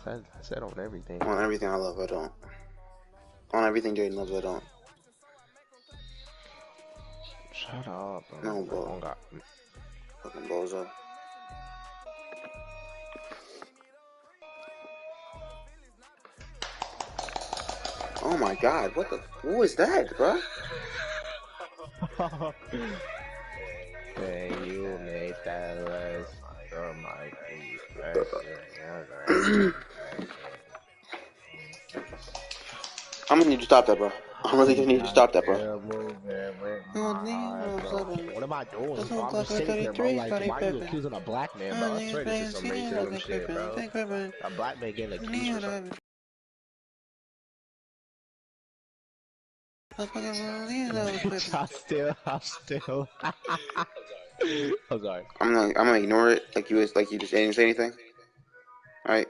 I said on everything. On everything I love, I don't. On everything Jaden loves, I don't. Shut up, bro. No, bro. Oh, God. Fucking bozo. Oh my God! What was that, bro? Hey, you made that list. You're my I'm gonna need you to stop that, bro. I'm really gonna need you to stop that, bro. What am I doing, bro? I'm just sitting here, bro. Like, why are you accusing a black man, bro? I swear this is some racism shit, bro. A black man getting accused for something. I'm still. I'm sorry. I'm gonna ignore it like you just didn't say anything. All right.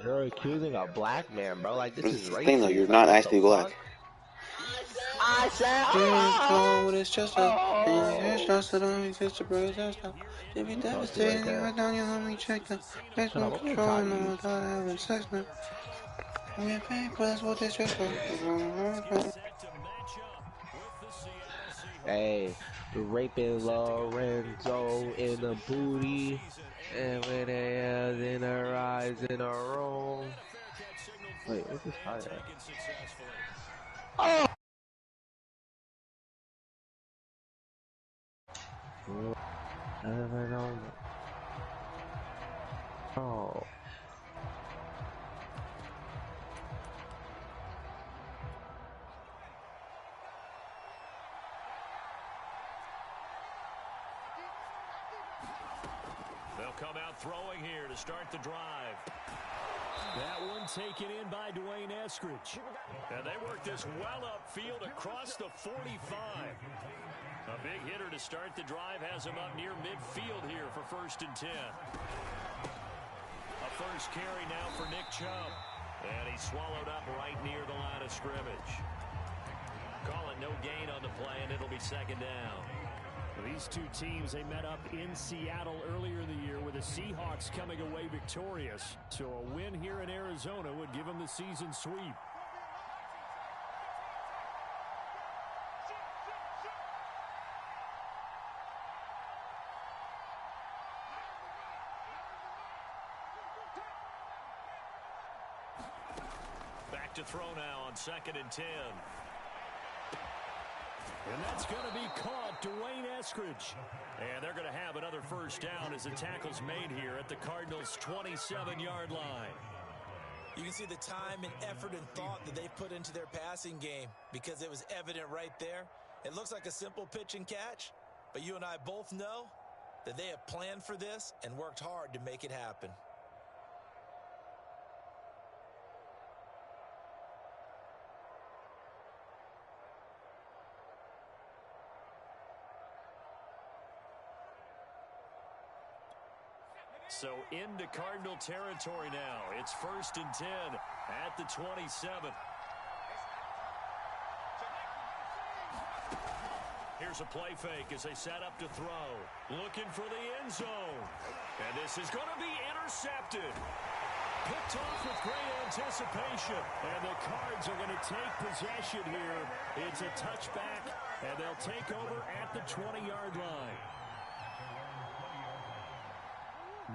You're accusing a black man, bro. Like, this is racist. Thing though, you're like, not actually black. I said, it's just it's just a don't exist to break that stuff. To be devastating, you went down, you let me check the maximum control, no, without having sex now. We have paid, but that's what they stress for. Hey, raping Lorenzo in the booty, and with their hands in her eyes in a row. Wait, what's this high at? Oh! Oh. They'll come out throwing here to start the drive. That one taken in by Dwayne Eskridge. And they work this well upfield across the 45. A big hitter to start the drive has him up near midfield here for 1st and 10. A first carry now for Nick Chubb. And he's swallowed up right near the line of scrimmage. Call it no gain on the play, and it'll be 2nd down. These two teams, they met up in Seattle earlier in the year with the Seahawks coming away victorious. So a win here in Arizona would give them the season sweep. Back to throw now on 2nd and 10. And that's going to be caught, Dwayne Eskridge. And they're going to have another first down as the tackle's made here at the Cardinals' 27-yard line. You can see the time and effort and thought that they've put into their passing game because it was evident right there. It looks like a simple pitch and catch, but you and I both know that they have planned for this and worked hard to make it happen. So into Cardinal territory now. It's 1st and 10 at the 27. Here's a play fake as they set up to throw. Looking for the end zone. And this is going to be intercepted. Picked off with great anticipation. And the Cards are going to take possession here. It's a touchback, and they'll take over at the 20-yard line.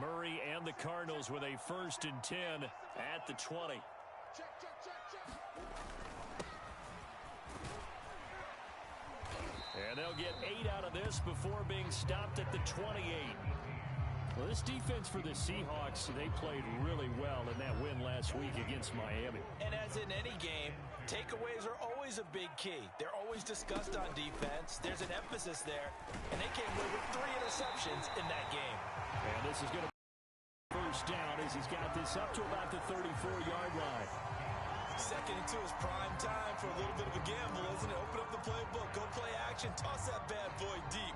Murray and the Cardinals with a 1st and 10 at the 20. And they'll get 8 out of this before being stopped at the 28. Well, this defense for the Seahawks, they played really well in that win last week against Miami. And as in any game, takeaways are always a big key. They're always discussed on defense. There's an emphasis there, and they came away with 3 interceptions in that game. And this is going to be first down as he's got this up to about the 34-yard line. 2nd and 2 is prime time for a little bit of a gamble, isn't it? Open up the playbook, go play action, toss that bad boy deep.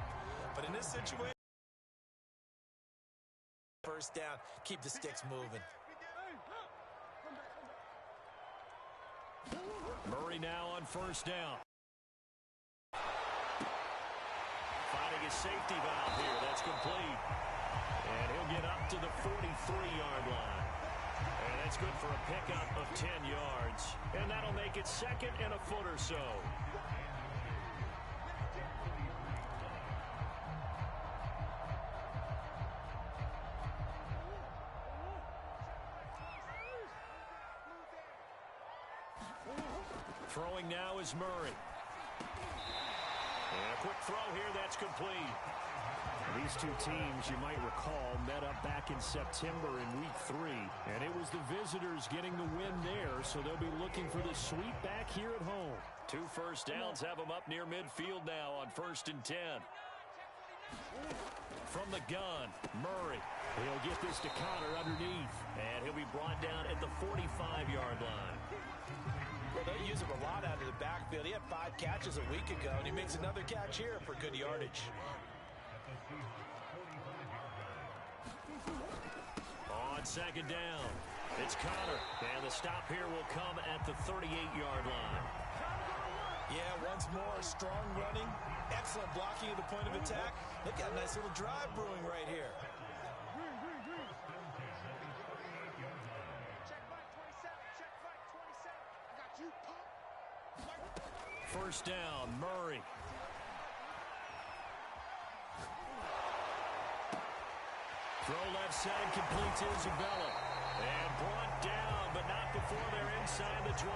But in this situation, first down, keep the sticks moving. Murray now on first down. Finding his safety valve here. That's complete. And he'll get up to the 43-yard line. good for a pickup of 10 yards. And that'll make it 2nd and a foot or so. Throwing now is Murray. And a quick throw here, that's complete. These two teams, you might recall, met up back in September in Week 3. And it was the visitors getting the win there, so they'll be looking for the sweep back here at home. 2 first downs have them up near midfield now on 1st and 10. From the gun, Murray. He'll get this to Connor underneath. And he'll be brought down at the 45-yard line. Well, they use him a lot out of the backfield. He had 5 catches a week ago, and he makes another catch here for good yardage. On 2nd down, it's Connor. And the stop here will come at the 38-yard line. Yeah, once more, strong running, excellent blocking at the point of attack. They've got a nice little drive brewing right here. First down, Murray. Throw left side, complete to Isabella. And brought down, but not before they're inside the 25.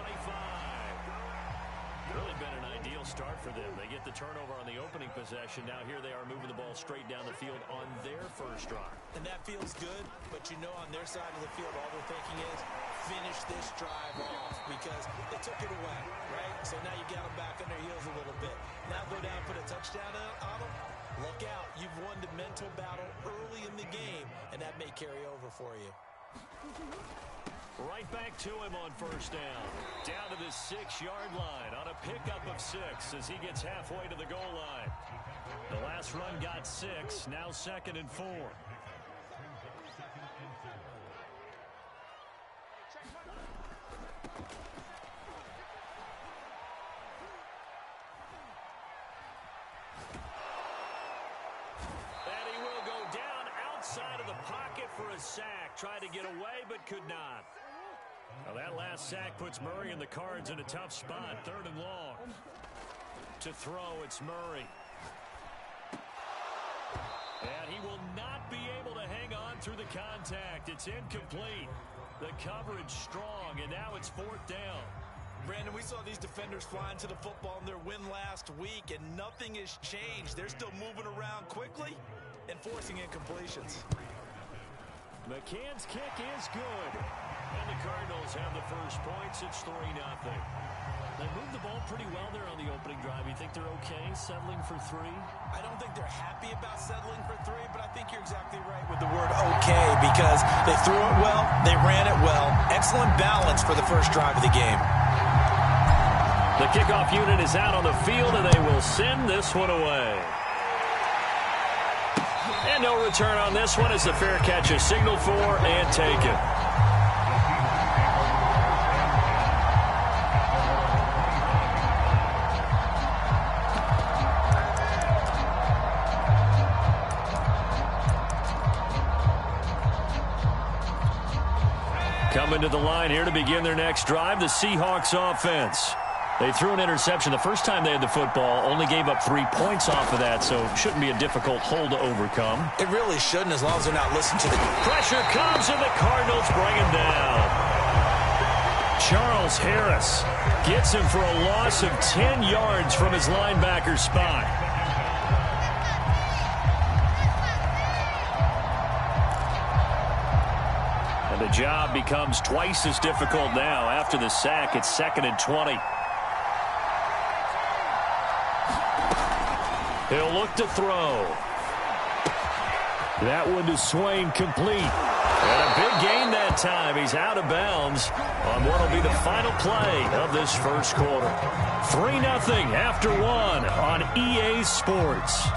Really been an ideal start for them. They get the turnover on the opening possession. Now here they are moving the ball straight down the field on their first drive. And that feels good, but you know on their side of the field all they're thinking is finish this drive off because they took it away, right? So now you got them back on their heels a little bit. Now go down and put a touchdown on them. Look out. You've won the mental battle early in the game, and that may carry over for you. Right back to him on first down. Down to the 6-yard line on a pickup of 6 as he gets halfway to the goal line. The last run got 6, now 2nd and 4. And he will go down outside of the pocket for a sack. Tried to get away but could not. Well, that last sack puts Murray and the Cards in a tough spot. 3rd and long. To throw, it's Murray. And he will not be able to hang on through the contact. It's incomplete. The coverage strong, and now it's 4th down. Brandon, we saw these defenders flying to the football in their win last week, and nothing has changed. They're still moving around quickly and forcing incompletions. McCann's kick is good. And the Cardinals have the first points. It's 3-0. They moved the ball pretty well there on the opening drive. You think they're okay settling for 3? I don't think they're happy about settling for 3, but I think you're exactly right with the word okay because they threw it well, they ran it well. Excellent balance for the first drive of the game. The kickoff unit is out on the field, and they will send this one away. And no return on this one as the fair catch is signaled for and taken. Coming to the line here to begin their next drive, the Seahawks offense. They threw an interception the first time they had the football, only gave up 3 points off of that, so shouldn't be a difficult hole to overcome. It really shouldn't as long as they're not listening to the... Pressure comes and the Cardinals bring him down. Charles Harris gets him for a loss of 10 yards from his linebacker spot. And the job becomes twice as difficult now. After the sack, it's 2nd and 20. He'll look to throw. That one to Swain, complete. And a big gain that time. He's out of bounds on what will be the final play of this first quarter. 3-0 after 1 on EA Sports.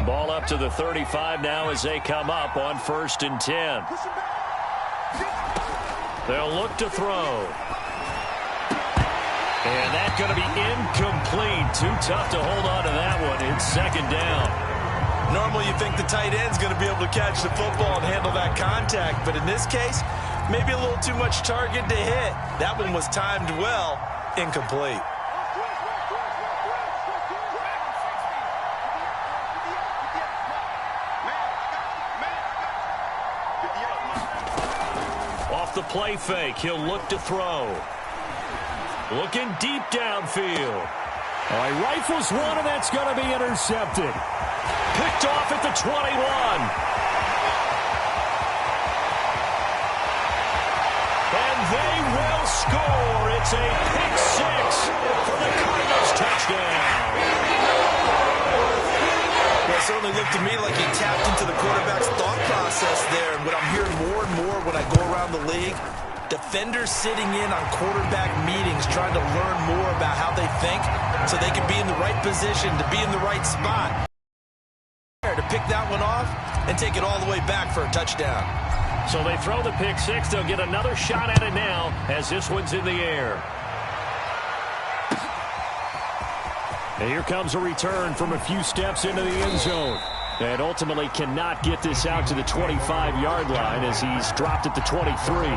Ball up to the 35 now as they come up on 1st and 10. They'll look to throw. And that's going to be incomplete. Too tough to hold on to that one. It's 2nd down. Normally you think the tight end's going to be able to catch the football and handle that contact, but in this case, maybe a little too much target to hit. That one was timed well, incomplete. Off the play fake, he'll look to throw. Looking deep downfield. All right, rifles one, and that's going to be intercepted. Picked off at the 21. And they will score. It's a pick six for the Cardinals touchdown. Well, it certainly looked to me like he tapped into the quarterback's thought process there. And what I'm hearing more and more when I go around the league, defenders sitting in on quarterback meetings trying to learn more about how they think so they can be in the right position to be in the right spot. To pick that one off and take it all the way back for a touchdown. So they throw the pick six. They'll get another shot at it now as this one's in the air. And here comes a return from a few steps into the end zone. And ultimately cannot get this out to the 25-yard line as he's dropped at the 23.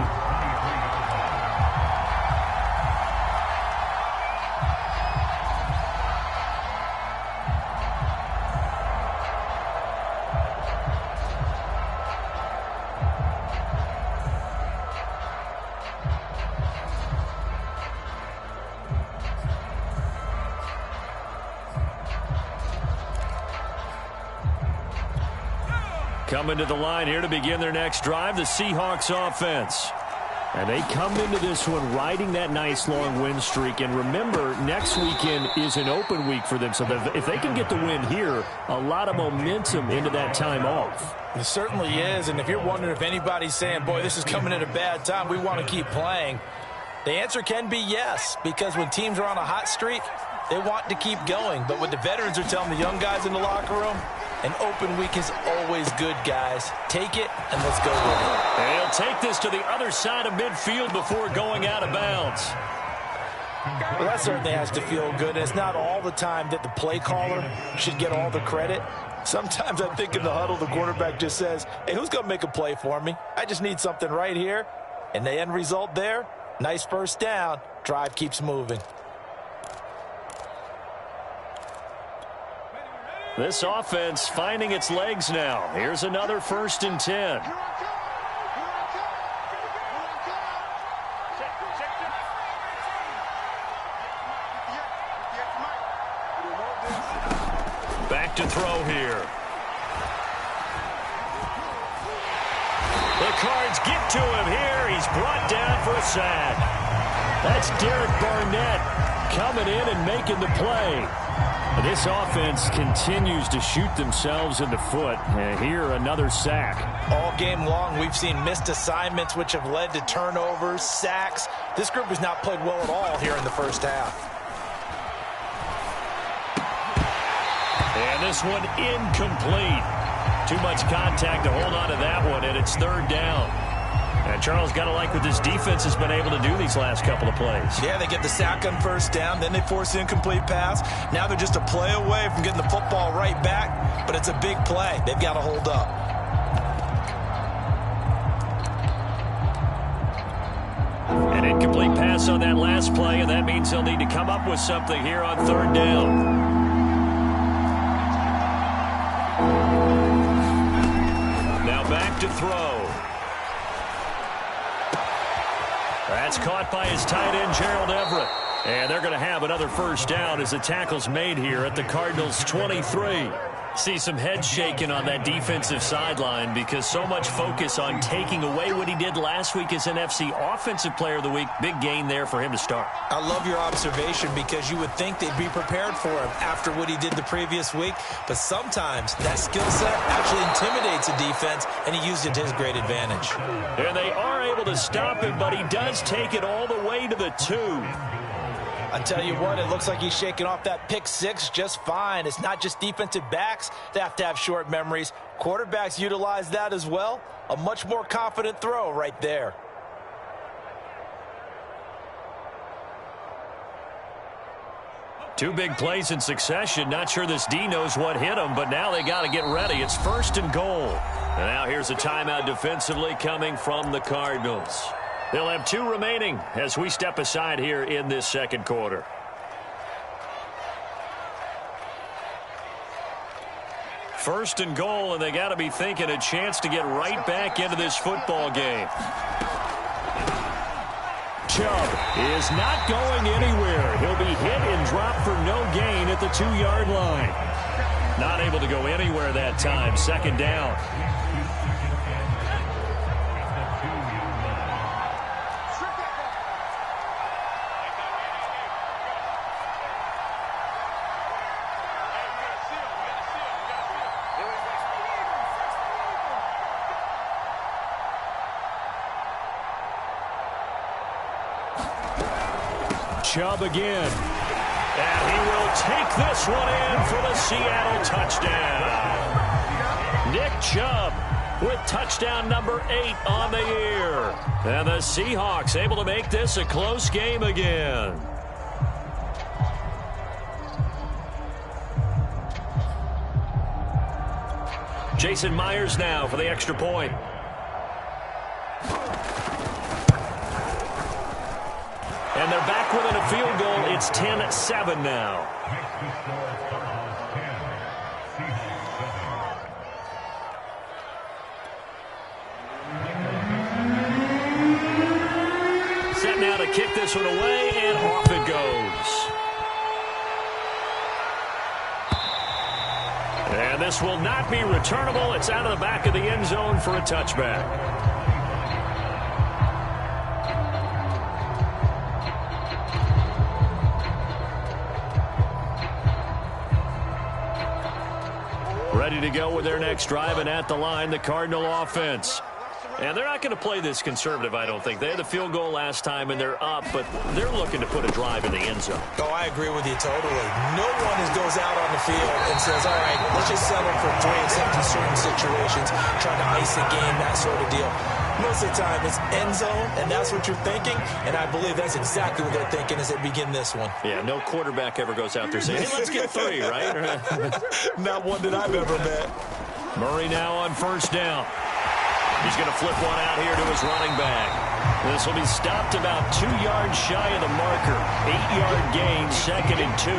Coming to the line here to begin their next drive, the Seahawks offense. And they come into this one riding that nice long win streak. And remember, next weekend is an open week for them. So if they can get the win here, a lot of momentum into that time off. It certainly is. And if you're wondering if anybody's saying, boy, this is coming at a bad time, we want to keep playing, the answer can be yes. Because when teams are on a hot streak, they want to keep going. But what the veterans are telling the young guys in the locker room, an open week is always good, guys. Take it, and let's go with it. And he'll take this to the other side of midfield before going out of bounds. Well, that certainly has to feel good. And it's not all the time that the play caller should get all the credit. Sometimes I think in the huddle, the quarterback just says, hey, who's going to make a play for me? I just need something right here. And the end result there, nice first down. Drive keeps moving. This offense finding its legs now. Here's another 1st and 10. Back to throw here. The Cards get to him here. He's brought down for a sack. That's Derek Barnett coming in and making the play. This offense continues to shoot themselves in the foot. And here, another sack. All game long, we've seen missed assignments, which have led to turnovers, sacks. This group has not played well at all here in the first half. And this one incomplete. Too much contact to hold on to that one, and it's 3rd down. And Charles, got to like what this defense has been able to do these last couple of plays. Yeah, they get the sack on 1st down, then they force the incomplete pass. Now they're just a play away from getting the football right back, but it's a big play. They've got to hold up. An incomplete pass on that last play, and that means they'll need to come up with something here on 3rd down. Now back to throw. That's caught by his tight end, Gerald Everett. And they're going to have another 1st down as the tackle's made here at the Cardinals' 23. See some head shaking on that defensive sideline because so much focus on taking away what he did last week as NFC Offensive Player of the Week. Big gain there for him to start. I love your observation because you would think they'd be prepared for him after what he did the previous week. But sometimes that skill set actually intimidates a defense, and he used it to his great advantage. And they are able to stop him, but he does take it all the way to the 2. I tell you what, it looks like he's shaking off that pick six just fine. It's not just defensive backs that have to have short memories. Quarterbacks utilize that as well. A much more confident throw right there. Two big plays in succession. Not sure this D knows what hit him, but now they got to get ready. It's 1st and goal. And now here's a timeout defensively coming from the Cardinals. They'll have 2 remaining as we step aside here in this second quarter. First and goal, and they got to be thinking a chance to get right back into this football game. Chubb is not going anywhere. He'll be hit and dropped for no gain at the 2-yard line. Not able to go anywhere that time. Second down. Chubb again. And he will take this one in for the Seattle touchdown. Nick Chubb with touchdown number 8 on the year. And the Seahawks able to make this a close game again. Jason Myers now for the extra point. And they're back within a field goal. It's 10-7 now. Set now to kick this one away, and off it goes. And this will not be returnable. It's out of the back of the end zone for a touchback. Ready to go with their next drive, and at the line, the Cardinal offense. And they're not going to play this conservative, I don't think. They had the field goal last time, and they're up, but they're looking to put a drive in the end zone. Oh, I agree with you totally. No one goes out on the field and says, all right, let's just settle for 3 except in certain situations, trying to ice a game, that sort of deal. Most of the time, it's end zone, and that's what you're thinking, and I believe that's exactly what they're thinking as they begin this one. Yeah, no quarterback ever goes out there saying, hey, let's get 3, right? Not one that I've ever met. Murray now on first down. He's going to flip one out here to his running back. This will be stopped about 2 yards shy of the marker. 8-yard gain, 2nd and 2.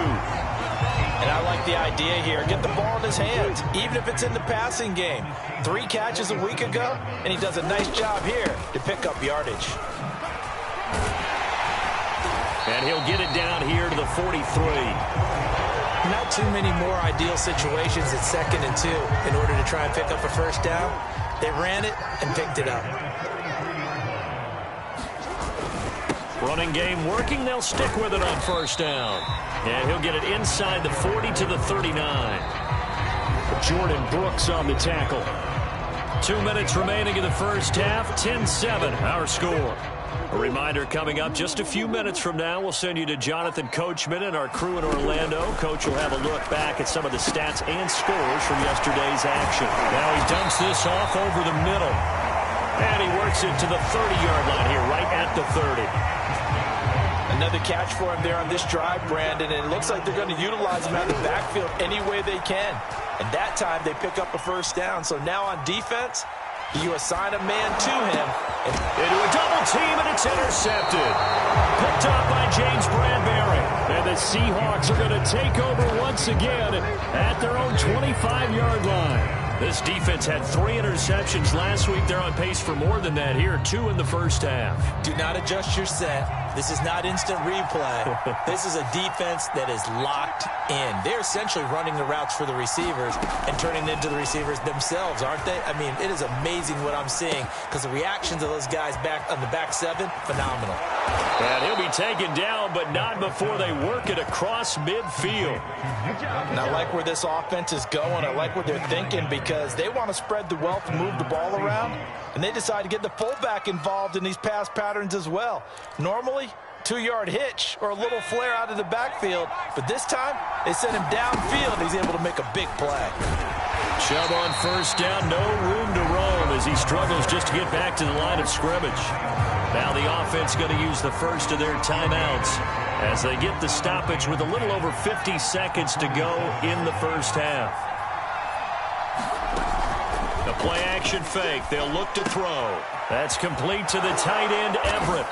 And I like the idea here. Get the ball in his hands, even if it's in the passing game. 3 catches a week ago, and he does a nice job here to pick up yardage. And he'll get it down here to the 43. Not too many more ideal situations at 2nd and 2 in order to try and pick up a first down. They ran it and picked it up. Running game working. They'll stick with it on first down. And he'll get it inside the 40 to the 39. Jordan Brooks on the tackle. 2 minutes remaining in the first half. 10-7 our score. A reminder coming up just a few minutes from now. We'll send you to Jonathan Coachman and our crew in Orlando. Coach will have a look back at some of the stats and scores from yesterday's action. Now he dumps this off over the middle. And he works it to the 30-yard line here, right at the 30. Another catch for him there on this drive, Brandon, and it looks like they're going to utilize him out of the backfield any way they can. And that time they pick up a first down. So now on defense, you assign a man to him. Into a double team, and it's intercepted. Picked up by James Bradbury. And the Seahawks are going to take over once again at their own 25-yard line. This defense had 3 interceptions last week. They're on pace for more than that here, 2 in the first half. Do not adjust your set. This is not instant replay. This is a defense that is locked in. They're essentially running the routes for the receivers and turning them into the receivers themselves, aren't they? I mean, it is amazing what I'm seeing because the reactions of those guys back on the back 7, phenomenal. And he'll be taken down, but not before they work it across midfield. And I like where this offense is going. I like what they're thinking because they want to spread the wealth and move the ball around. And they decide to get the fullback involved in these pass patterns as well. Normally, 2-yard hitch or a little flare out of the backfield. But this time, they sent him downfield. He's able to make a big play. Chubb on first down, no room to roam as he struggles just to get back to the line of scrimmage. Now the offense going to use the first of their timeouts as they get the stoppage with a little over 50 seconds to go in the first half. The play action fake. They'll look to throw. That's complete to the tight end, Everett.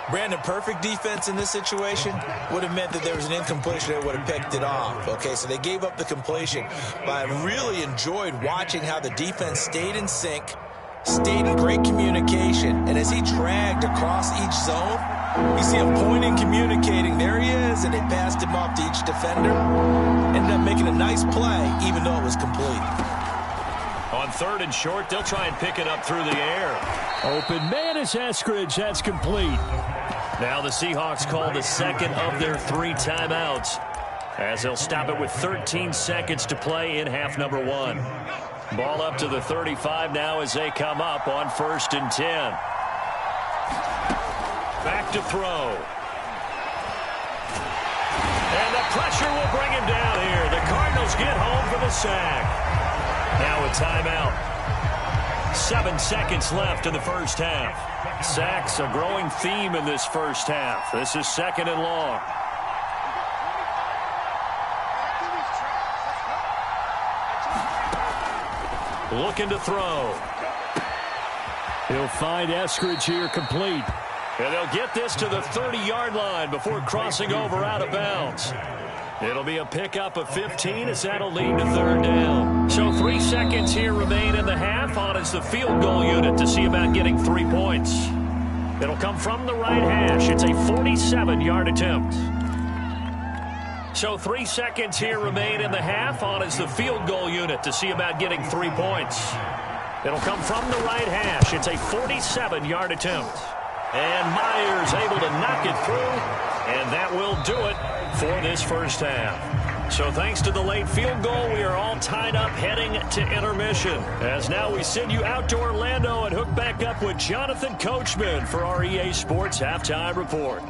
Brandon, perfect defense in this situation would have meant that there was an incompletion that would have picked it off. Okay, so they gave up the completion. But I really enjoyed watching how the defense stayed in sync, stayed in great communication. And as he dragged across each zone, you see him pointing, communicating. There he is, and they passed him off to each defender. Ended up making a nice play, even though it was complete. On 3rd and short, they'll try and pick it up through the air. Open man is Eskridge. That's complete. Now the Seahawks call the second of their 3 timeouts as they'll stop it with 13 seconds to play in half number 1. Ball up to the 35 now as they come up on 1st and 10. Back to throw. And the pressure will bring him down here. The Cardinals get home for the sack. Now a timeout. 7 seconds left in the first half. Sacks a growing theme in this first half. This is 2nd and long. Looking to throw. He'll find Eskridge here complete. And they'll get this to the 30-yard line before crossing over out of bounds. It'll be a pickup of 15 as that'll lead to 3rd down. So 3 seconds here remain in the half. On is the field goal unit to see about getting 3 points. It'll come from the right hash. It's a 47-yard attempt. So 3 seconds here remain in the half. On is the field goal unit to see about getting 3 points. It'll come from the right hash. It's a 47-yard attempt. And Myers able to knock it through. And that will do it for this first half. So thanks to the late field goal, we are all tied up heading to intermission. As now we send you out to Orlando and hook back up with Jonathan Coachman for our EA Sports Halftime Report.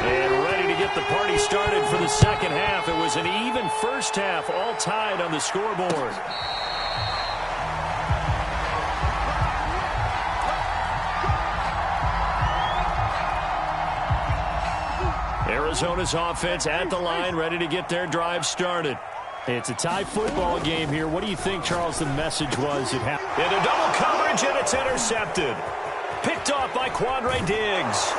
And ready to get the party started for the second half. It was an even first half, all tied on the scoreboard. Arizona's offense at the line, ready to get their drive started. It's a tie football game here. What do you think, Charles, the message was? Into double coverage, and it's intercepted. Picked off by Quandre Diggs.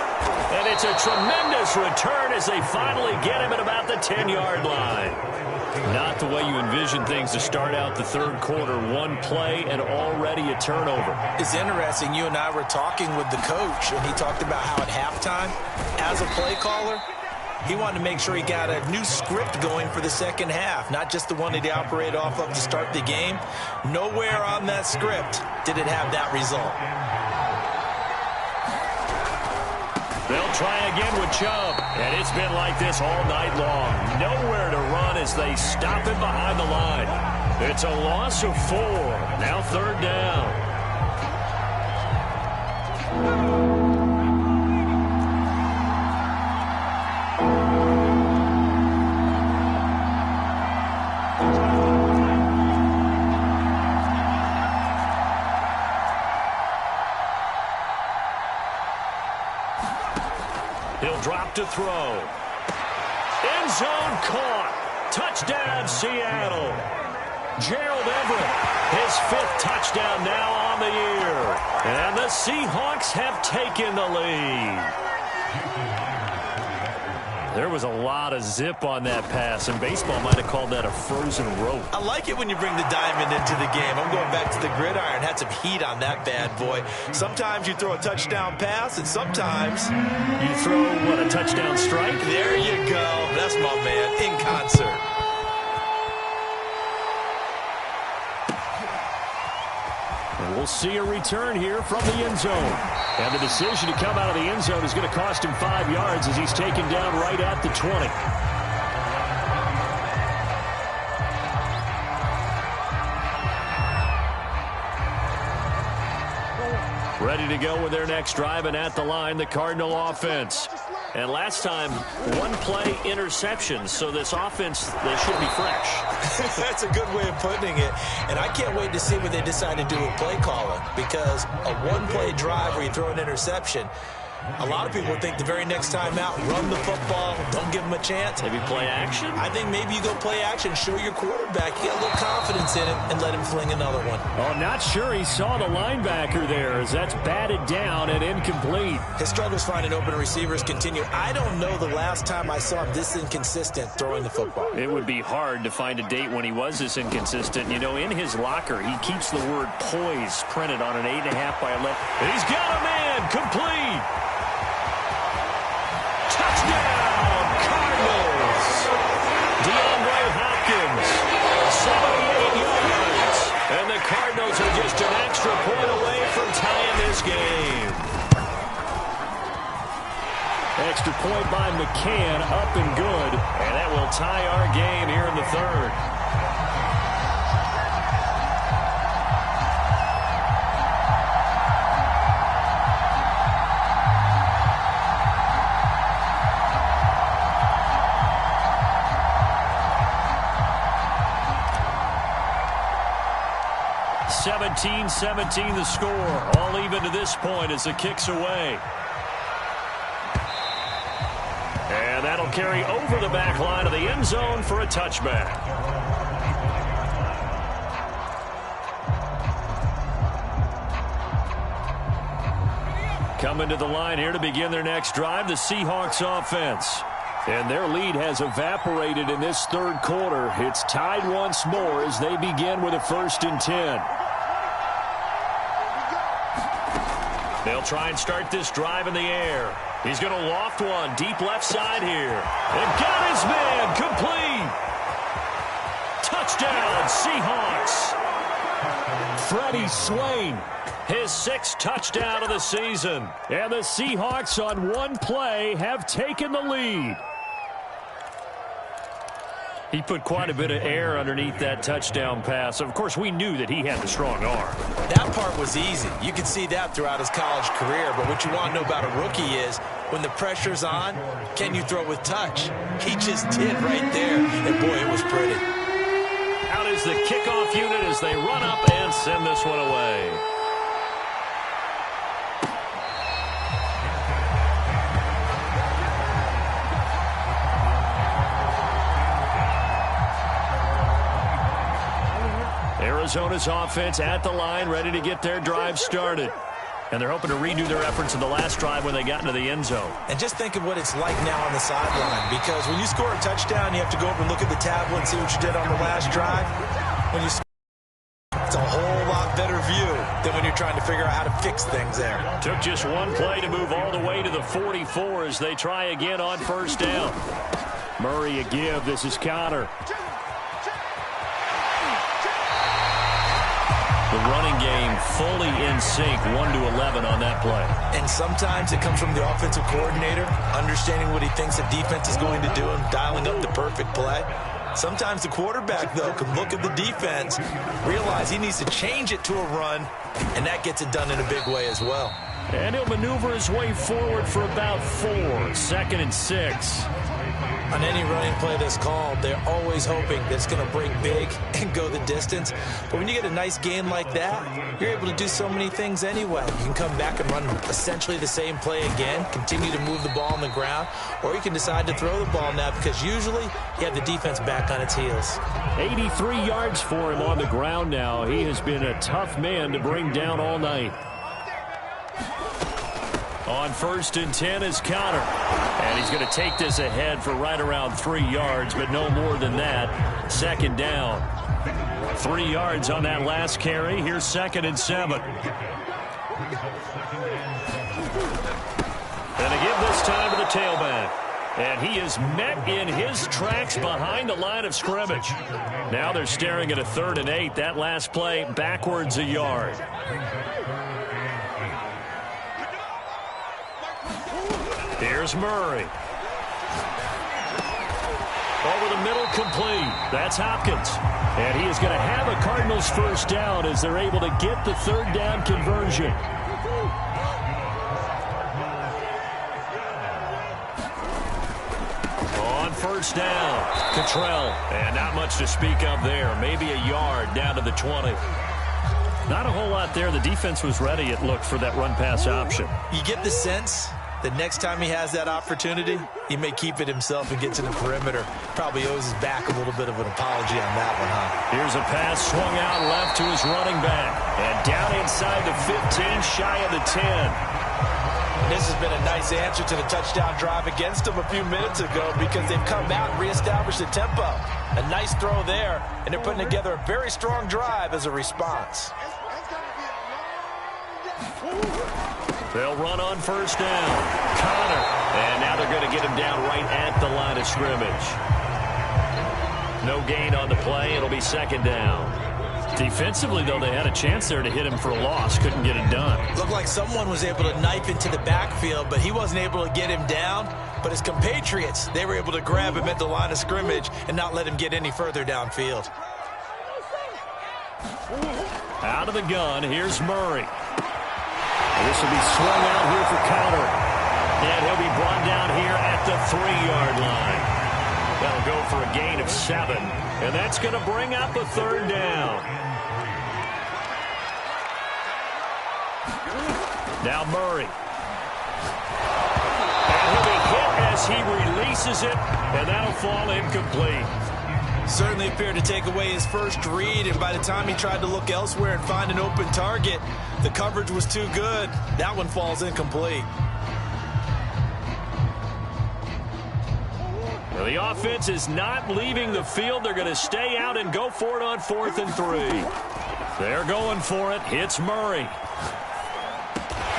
And it's a tremendous return as they finally get him at about the 10-yard line. Not the way you envision things to start out the third quarter. One play and already a turnover. It's interesting. You and I were talking with the coach, and he talked about how at halftime, as a play caller, he wanted to make sure he got a new script going for the second half, not just the one that he operated off of to start the game. Nowhere on that script did it have that result. They'll try again with Chubb, and it's been like this all night long. Nowhere to run as they stop him behind the line. It's a loss of 4. Now 3rd down. He'll drop to throw. End zone caught. Touchdown, Seattle. Gerald Everett, his 5th touchdown now on the year. And the Seahawks have taken the lead. There was a lot of zip on that pass, and baseball might have called that a frozen rope. I like it when you bring the diamond into the game. I'm going back to the gridiron. Had some heat on that bad boy. Sometimes you throw a touchdown pass, and sometimes you throw, what, a touchdown strike? There you go. That's my man, in concert. And we'll see a return here from the end zone. And the decision to come out of the end zone is going to cost him 5 yards as he's taken down right at the 20. ready to go with their next drive, and at the line, the Cardinal offense. And last time, one-play interception, so this offense, they should be fresh. That's a good way of putting it. And I can't wait to see what they decide to do with play calling, because a one-play drive where you throw an interception, a lot of people think the very next time out, run the football, don't give them a chance. Maybe play action? I think maybe you go play action, show your quarterback, you get a little confidence in him, and let him fling another one. Oh, I'm not sure he saw the linebacker there, as that's batted down and incomplete. His struggles finding open receivers continue. I don't know the last time I saw him this inconsistent throwing the football. It would be hard to find a date when he was this inconsistent. You know, in his locker, he keeps the word poise printed on an 8.5 by 11. He's got a man, complete. Touchdown, Cardinals! DeAndre Hopkins, 78 yards. And the Cardinals are just an extra point away from tying this game. Extra point by McCann, up and good. And that will tie our game here in the third. (17-17) the score. All even to this point as the kick's away. And that'll carry over the back line of the end zone for a touchback. Coming to the line here to begin their next drive, the Seahawks offense. And their lead has evaporated in this third quarter. It's tied once more as they begin with a 1st and 10. They'll try and start this drive in the air. He's going to loft one deep left side here. And got his man complete. Touchdown, Seahawks. Freddie Swain, his 6th touchdown of the season. And the Seahawks on one play have taken the lead. He put quite a bit of air underneath that touchdown pass. Of course, we knew that he had the strong arm. That part was easy. You could see that throughout his college career. But what you want to know about a rookie is when the pressure's on, can you throw with touch? He just did right there. And, boy, it was pretty. Out is the kickoff unit as they run up and send this one away. Arizona's offense at the line, ready to get their drive started. And they're hoping to redo their efforts in the last drive when they got into the end zone. And just think of what it's like now on the sideline, because when you score a touchdown, you have to go over and look at the tablet and see what you did on the last drive. When you score, it's a whole lot better view than when you're trying to figure out how to fix things there. Took just one play to move all the way to the 44 as they try again on 1st down. Murray a give. This is Conner. The running game fully in sync, 1-11 on that play. And sometimes it comes from the offensive coordinator, understanding what he thinks the defense is going to do and dialing up the perfect play. Sometimes the quarterback, though, can look at the defense, realize he needs to change it to a run, and that gets it done in a big way as well. And he'll maneuver his way forward for about 4, 2nd and 6. On any running play that's called, they're always hoping that it's going to break big and go the distance. But when you get a nice gain like that, you're able to do so many things anyway. You can come back and run essentially the same play again, continue to move the ball on the ground, or you can decide to throw the ball now because usually you have the defense back on its heels. 83 yards for him on the ground now. He has been a tough man to bring down all night. On 1st and 10 is Conner. And he's going to take this ahead for right around 3 yards, but no more than that. 2nd down. 3 yards on that last carry. Here's 2nd and 7. And a give this time to the tailback. And he is met in his tracks behind the line of scrimmage. Now they're staring at a 3rd and 8. That last play backwards a yard. Here's Murray. Over the middle, complete. That's Hopkins. And he is going to have a Cardinals 1st down as they're able to get the 3rd down conversion. first down. Cottrell. And not much to speak of there. Maybe a yard down to the 20. Not a whole lot there. The defense was ready, it looked, for that run-pass option. You get the sense that next time he has that opportunity, he may keep it himself and get to the perimeter. Probably owes his back a little bit of an apology on that one, huh? Here's a pass swung out left to his running back. And down inside the 15, shy of the 10. This has been a nice answer to the touchdown drive against them a few minutes ago because they've come out and reestablished the tempo. A nice throw there, and they're putting together a very strong drive as a response. They'll run on first down. Connor. And now they're going to get him down right at the line of scrimmage. No gain on the play. It'll be second down. Defensively, though, they had a chance there to hit him for a loss. Couldn't get it done. Looked like someone was able to knife into the backfield, but he wasn't able to get him down. But his compatriots, they were able to grab him at the line of scrimmage and not let him get any further downfield. Out of the gun, here's Murray. This will be swung out here for Connor. And he'll be brought down here at the 3-yard line. That'll go for a gain of 7. And that's going to bring up a third down. Now Murray. And he'll be hit as he releases it. And that'll fall incomplete. Certainly appeared to take away his first read, and by the time he tried to look elsewhere and find an open target, the coverage was too good. That one falls incomplete. Well, the offense is not leaving the field. They're going to stay out and go for it on 4th and 3. They're going for it. It's Murray.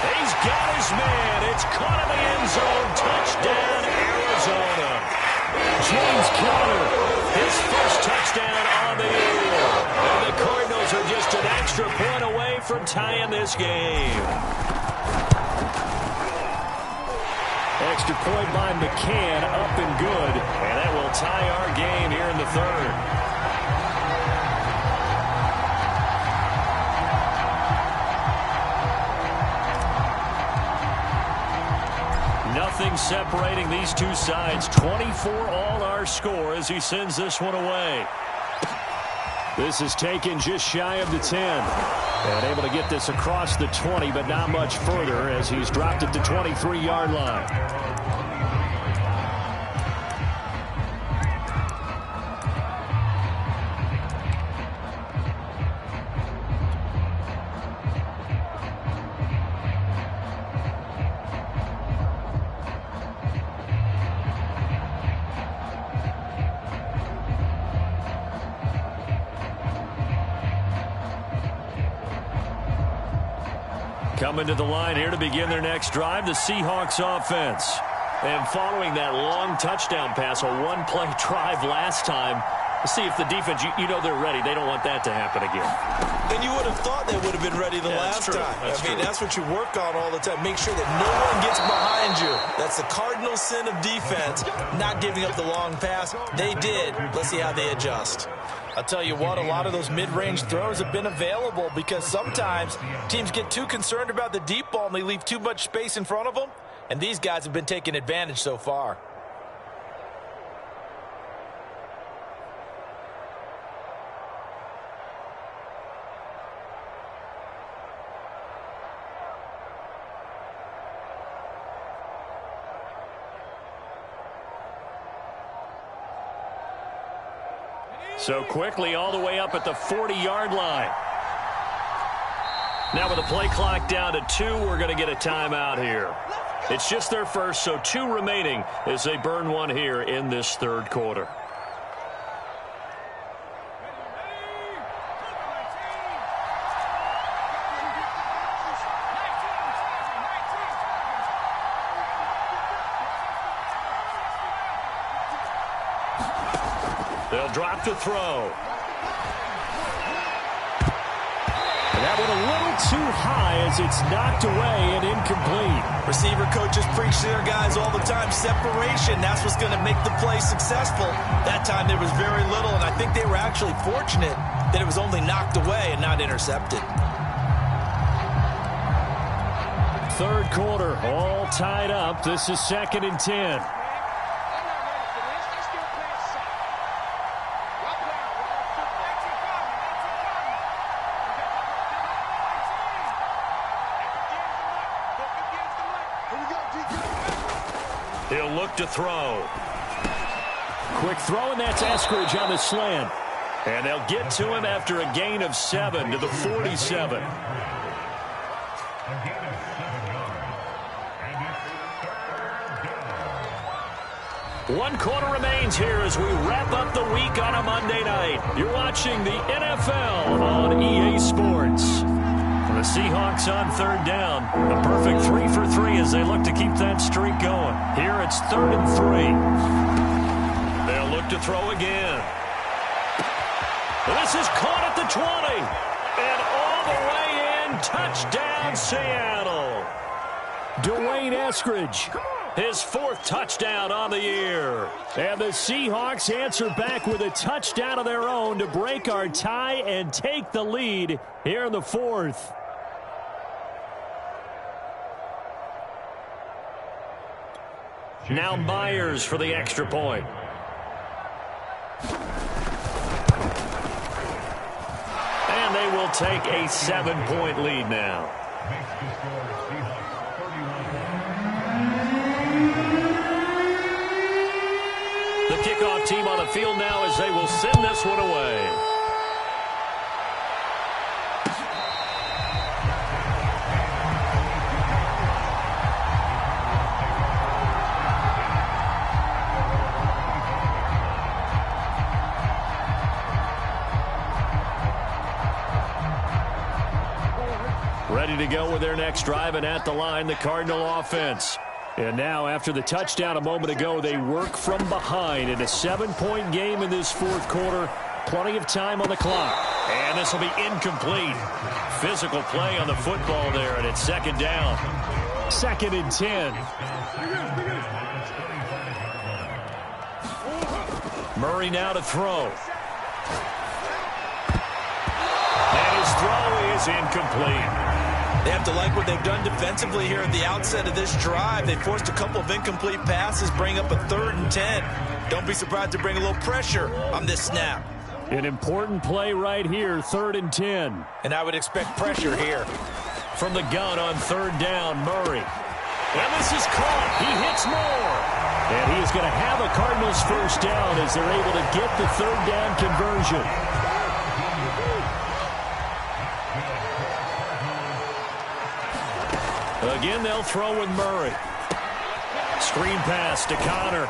He's got his man. It's caught in the end zone. Touchdown, Arizona. James Conner, his first touchdown on the year. And the Cardinals are just an extra point away from tying this game. Extra point by McCann, up and good. And that will tie our game here in the third. Nothing separating these two sides. 24 all our score as he sends this one away. This is taken just shy of the 10. And able to get this across the 20, but not much further as he's dropped it to 23-yard line. Coming to the line here to begin their next drive, the Seahawks offense. And following that long touchdown pass, a one-play drive last time, let's see if the defense, you know they're ready. They don't want that to happen again. And you would have thought they would have been ready the last time. I mean, that's what you work on all the time. Make sure that no one gets behind you. That's the cardinal sin of defense, not giving up the long pass. They did. Let's see how they adjust. I'll tell you what, a lot of those mid-range throws have been available because sometimes teams get too concerned about the deep ball and they leave too much space in front of them, and these guys have been taking advantage so far. So quickly all the way up at the 40-yard line. Now with the play clock down to 2, we're going to get a timeout here. It's just their first, so 2 remaining as they burn one here in this third quarter. They'll drop the throw. And that one a little too high as it's knocked away and incomplete. Receiver coaches preach to their guys all the time. Separation, that's what's going to make the play successful. That time there was very little, and I think they were actually fortunate that it was only knocked away and not intercepted. Third quarter, all tied up. This is 2nd and 10. He'll look to throw. Quick throw, and that's Eskridge on the slant. And they'll get to him after a gain of 7 to the 47. One quarter remains here as we wrap up the week on a Monday night. You're watching the NFL on EA Sports. The Seahawks on third down. A perfect 3 for 3 as they look to keep that streak going. Here it's 3rd and 3. They'll look to throw again. This is caught at the 20. And all the way in. Touchdown, Seattle. Dwayne Eskridge. His 4th touchdown on the year. And the Seahawks answer back with a touchdown of their own to break our tie and take the lead here in the 4th. Now Myers for the extra point. And they will take a 7-point lead now. The kickoff team on the field now as they will send this one away. Ready to go with their next drive, and at the line, the Cardinal offense. And now, after the touchdown a moment ago, they work from behind in a 7-point game in this 4th quarter. Plenty of time on the clock. And this will be incomplete. Physical play on the football there, and it's 2nd down. 2nd and 10. Murray now to throw. And his throw is incomplete. They have to like what they've done defensively here at the outset of this drive. They forced a couple of incomplete passes, bring up a 3rd and 10. Don't be surprised to bring a little pressure on this snap. An important play right here, 3rd and 10. And I would expect pressure here. From the gun on 3rd down, Murray. And this is caught. He hits more. And he is going to have a Cardinals 1st down as they're able to get the 3rd down conversion. Again, they'll throw with Murray. Screen pass to Connor.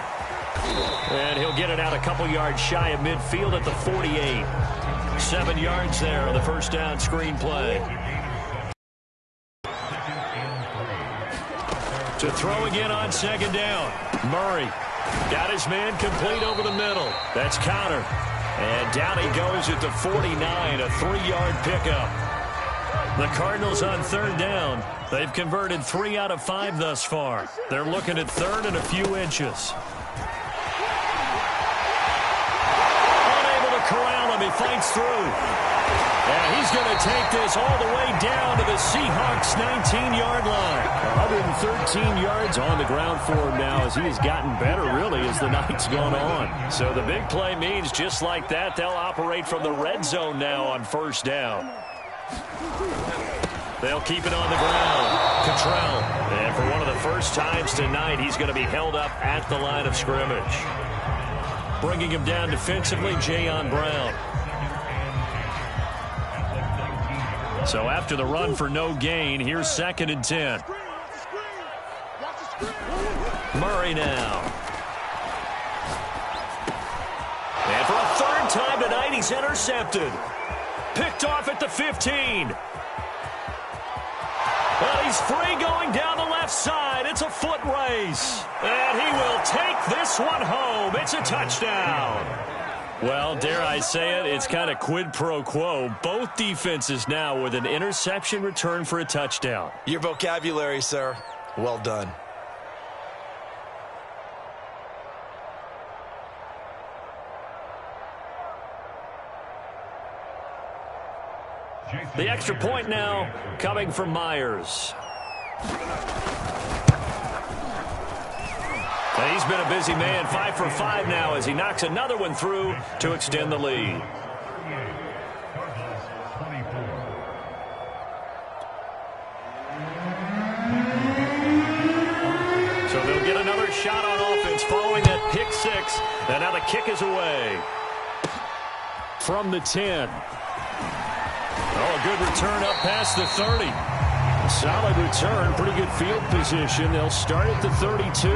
And he'll get it out a couple yards shy of midfield at the 48. 7 yards there on the 1st down screen play. To throw again on 2nd down. Murray got his man complete over the middle. That's Connor. And down he goes at the 49, a 3-yard pickup. The Cardinals on 3rd down. They've converted 3 out of 5 thus far. They're looking at 3rd and a few inches. Unable to corral him. He fights through. And he's going to take this all the way down to the Seahawks' 19-yard line. 113 yards on the ground for him now as he has gotten better, really, as the night's gone on. So the big play means just like that, they'll operate from the red zone now on 1st down. They'll keep it on the ground. Cottrell. And for one of the first times tonight, he's going to be held up at the line of scrimmage. Bringing him down defensively, Jayon Brown. So after the run for no gain, here's 2nd and 10. Murray now. And for a 3rd time tonight, he's intercepted. Picked off at the 15. Well, he's free going down the left side. It's a foot race. And he will take this one home. It's a touchdown. Well, dare I say it, it's kind of quid pro quo. Both defenses now with an interception return for a touchdown. Your vocabulary, sir. Well done. The extra point now coming from Myers. And he's been a busy man, 5 for 5 now as he knocks another one through to extend the lead. So they'll get another shot on And now the kick is away. From the 10. Oh, a good return up past the 30. A solid return, pretty good field position. They'll start at the 32.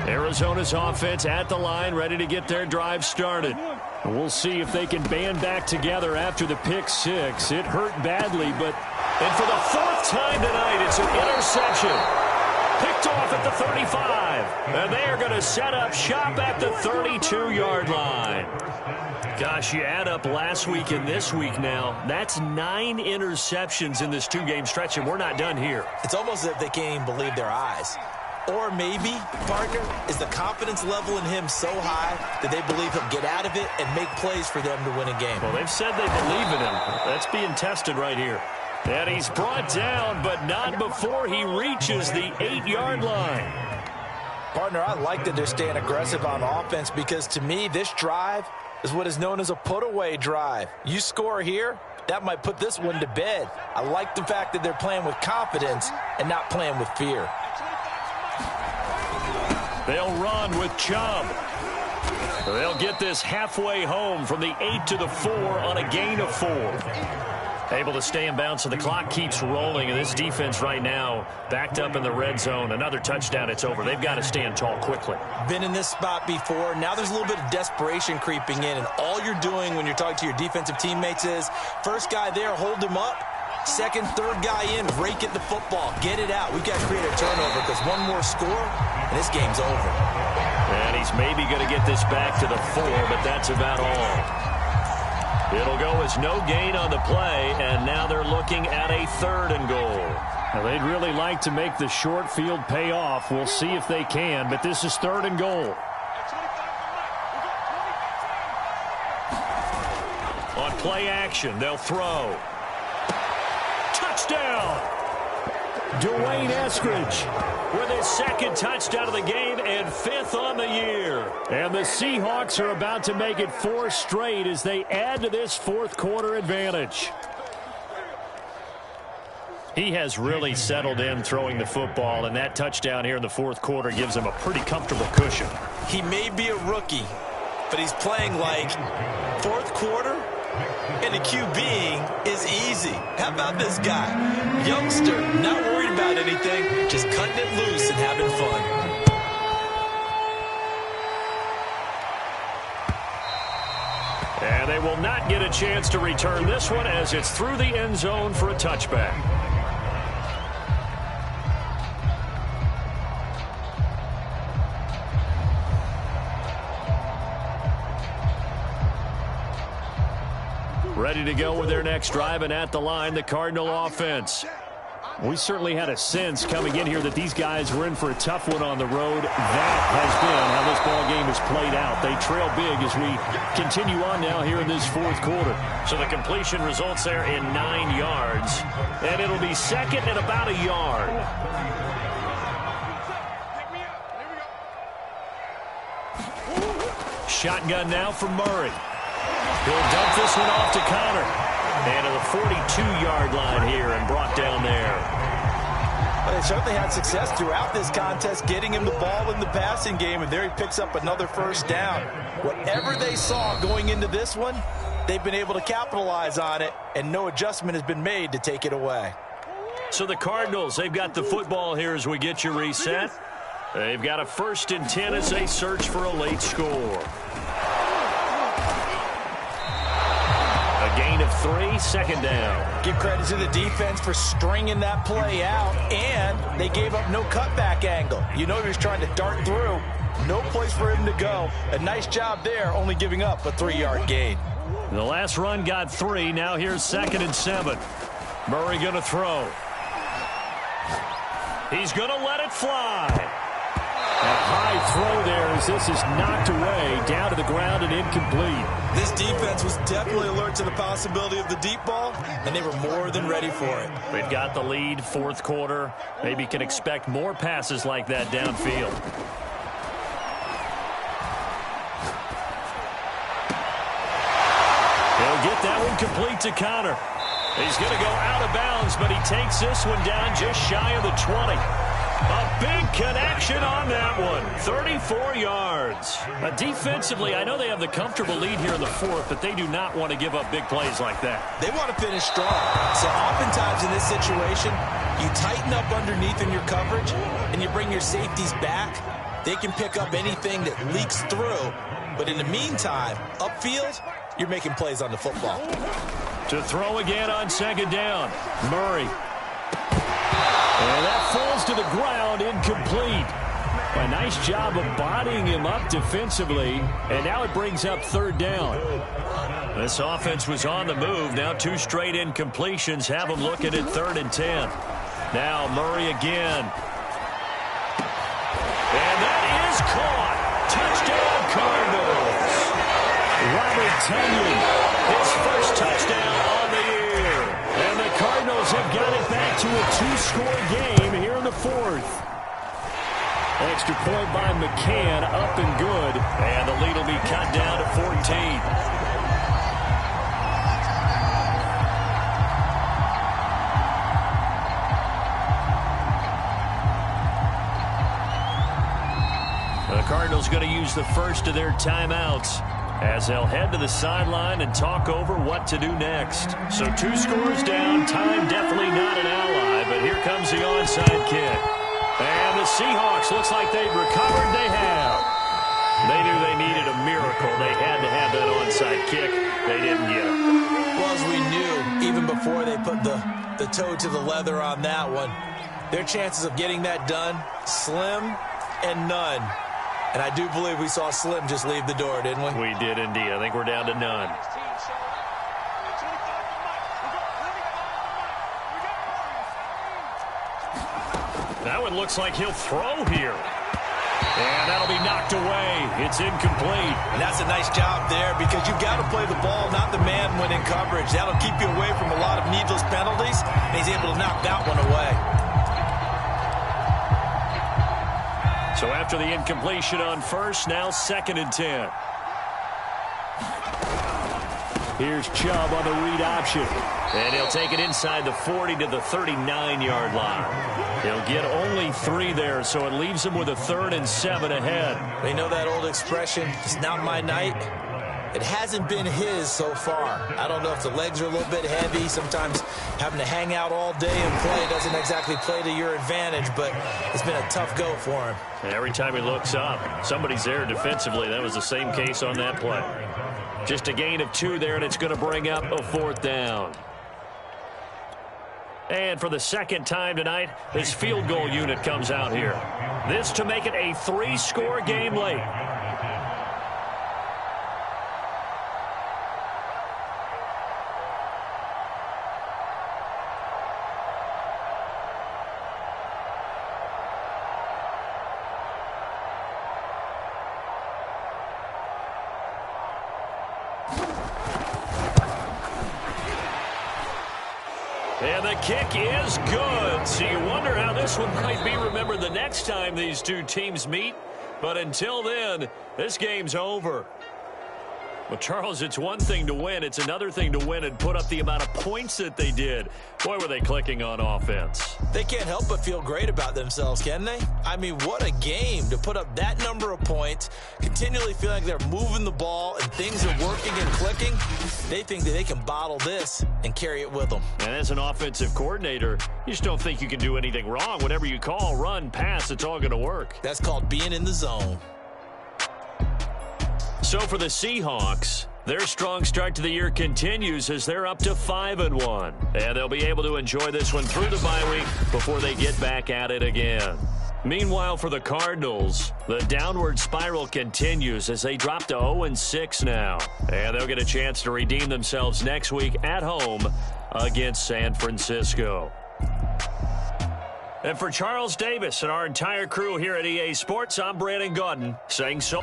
Arizona's offense at the line, ready to get their drive started. And we'll see if they can band back together after the pick six. It hurt badly, and for the fourth time tonight, it's an interception. Picked off at the 35. And they are going to set up shop at the 32-yard line. Gosh, you add up last week and this week now, that's 9 interceptions in this two-game stretch, and we're not done here. It's almost as if they can't even believe their eyes. Or maybe, partner, is the confidence level in him so high that they believe he'll get out of it and make plays for them to win a game. Well, they've said they believe in him. That's being tested right here. And he's brought down, but not before he reaches the 8-yard line. Partner, I like that they're staying aggressive on offense because, to me, this drive is what is known as a put-away drive. You score here, that might put this one to bed. I like the fact that they're playing with confidence and not playing with fear. They'll run with Chubb. They'll get this halfway home from the 8 to the 4 on a gain of 4. Able to stay in bounds, so the clock keeps rolling. And this defense right now backed up in the red zone. Another touchdown, it's over. They've got to stand tall quickly. Been in this spot before. Now there's a little bit of desperation creeping in. And all you're doing when you're talking to your defensive teammates is, first guy there, hold him up. Second, third guy in, rake at the football. Get it out. We've got to create a turnover because one more score, and this game's over. And he's maybe going to get this back to the 4, but that's about all. It'll go as no gain on the play, and now they're looking at a 3rd and goal. Now, they'd really like to make the short field pay off. We'll see if they can, but this is 3rd and goal. On play action, they'll throw. Touchdown! Dwayne Eskridge with his 2nd touchdown of the game and 5th on the year. And the Seahawks are about to make it 4 straight as they add to this 4th quarter advantage. He has really settled in throwing the football, and that touchdown here in the 4th quarter gives him a pretty comfortable cushion. He may be a rookie, but he's playing like 4th quarter. And the QBing is easy. How about this guy? Youngster, not worried about anything, just cutting it loose and having fun. And they will not get a chance to return this one as it's through the end zone for a touchback. Ready to go with their next drive, and at the line, the Cardinal offense. We certainly had a sense coming in here that these guys were in for a tough one on the road. That has been how this ball game has played out. They trail big as we continue on now here in this 4th quarter. So the completion results there in 9 yards, and it'll be 2nd and about a yard. Shotgun now from Murray. He'll dump this one off to Connor. And to the 42-yard line here and brought down there. Well, they certainly had success throughout this contest getting him the ball in the passing game, and there he picks up another 1st down. Whatever they saw going into this one, they've been able to capitalize on it, and no adjustment has been made to take it away. So the Cardinals, they've got the football here as we get you reset. They've got a 1st and 10 as they search for a late score. A gain of 3, 2nd down. Give credit to the defense for stringing that play out, and they gave up no cutback angle. You know he was trying to dart through. No place for him to go. A nice job there, only giving up a 3-yard gain. The last run got 3. Now here's 2nd and 7. Murray going to throw. He's going to let it fly. A high throw there as this is knocked away, down to the ground and incomplete. This defense was definitely alert to the possibility of the deep ball, and they were more than ready for it. We've got the lead, 4th quarter. Maybe can expect more passes like that downfield. He'll get that one complete to Connor. He's going to go out of bounds, but he takes this one down just shy of the 20. A big connection on that one. 34 yards. Defensively, I know they have the comfortable lead here in the fourth, but they do not want to give up big plays like that. They want to finish strong. So oftentimes in this situation, you tighten up underneath in your coverage, and you bring your safeties back. They can pick up anything that leaks through. But in the meantime, upfield, you're making plays on the football. To throw again on second down. Murray. And that falls to the ground, incomplete. A nice job of bodying him up defensively, and now it brings up third down. This offense was on the move. Now 2 straight incompletions have them looking at 3rd and 10. Now Murray again. And that is caught. Touchdown, Cardinals. Robert Tonyan, his first touchdown on the year. And the Cardinals have got it back to a 2-score game here in the fourth. Extra point by McCann, up and good. And the lead will be cut down to 14. The Cardinals going to use the first of their timeouts as they'll head to the sideline and talk over what to do next. So 2 scores down, time definitely not an ally, but here comes the onside kick. And the Seahawks, looks like they've recovered. They have. They knew they needed a miracle. They had to have that onside kick. They didn't get it. Well, as we knew, even before they put the toe to the leather on that one, their chances of getting that done, slim and none. And I do believe we saw Slim just leave the door, didn't we? We did indeed. I think we're down to none. That one looks like he'll throw here. And that'll be knocked away. It's incomplete. And that's a nice job there because you've got to play the ball, not the man when in coverage. That'll keep you away from a lot of needless penalties. And he's able to knock that one away. So after the incompletion on first, now 2nd and 10. Here's Chubb on the read option. And he'll take it inside the 40 to the 39-yard line. He'll get only 3 there, so it leaves him with a 3rd and 7 ahead. They know that old expression, it's not my night. It hasn't been his so far. I don't know if the legs are a little bit heavy. Sometimes having to hang out all day and play doesn't exactly play to your advantage, but it's been a tough go for him. And every time he looks up, somebody's there defensively. That was the same case on that play. Just a gain of 2 there, and it's going to bring up a 4th down. And for the second time tonight, his field goal unit comes out here. This to make it a 3-score game late. And the kick is good. So you wonder how this one might be remembered the next time these two teams meet. But until then, this game's over. Well, Charles, it's one thing to win. It's another thing to win and put up the amount of points that they did. Boy, were they clicking on offense. They can't help but feel great about themselves, can they? I mean, what a game to put up that number of points, continually feeling like they're moving the ball and things are working and clicking. They think that they can bottle this and carry it with them. And as an offensive coordinator, you just don't think you can do anything wrong. Whatever you call, run, pass, it's all going to work. That's called being in the zone. So for the Seahawks, their strong start to the year continues as they're up to 5-1. And they'll be able to enjoy this one through the bye week before they get back at it again. Meanwhile, for the Cardinals, the downward spiral continues as they drop to 0-6 now. And they'll get a chance to redeem themselves next week at home against San Francisco. And for Charles Davis and our entire crew here at EA Sports, I'm Brandon Gaudin saying so.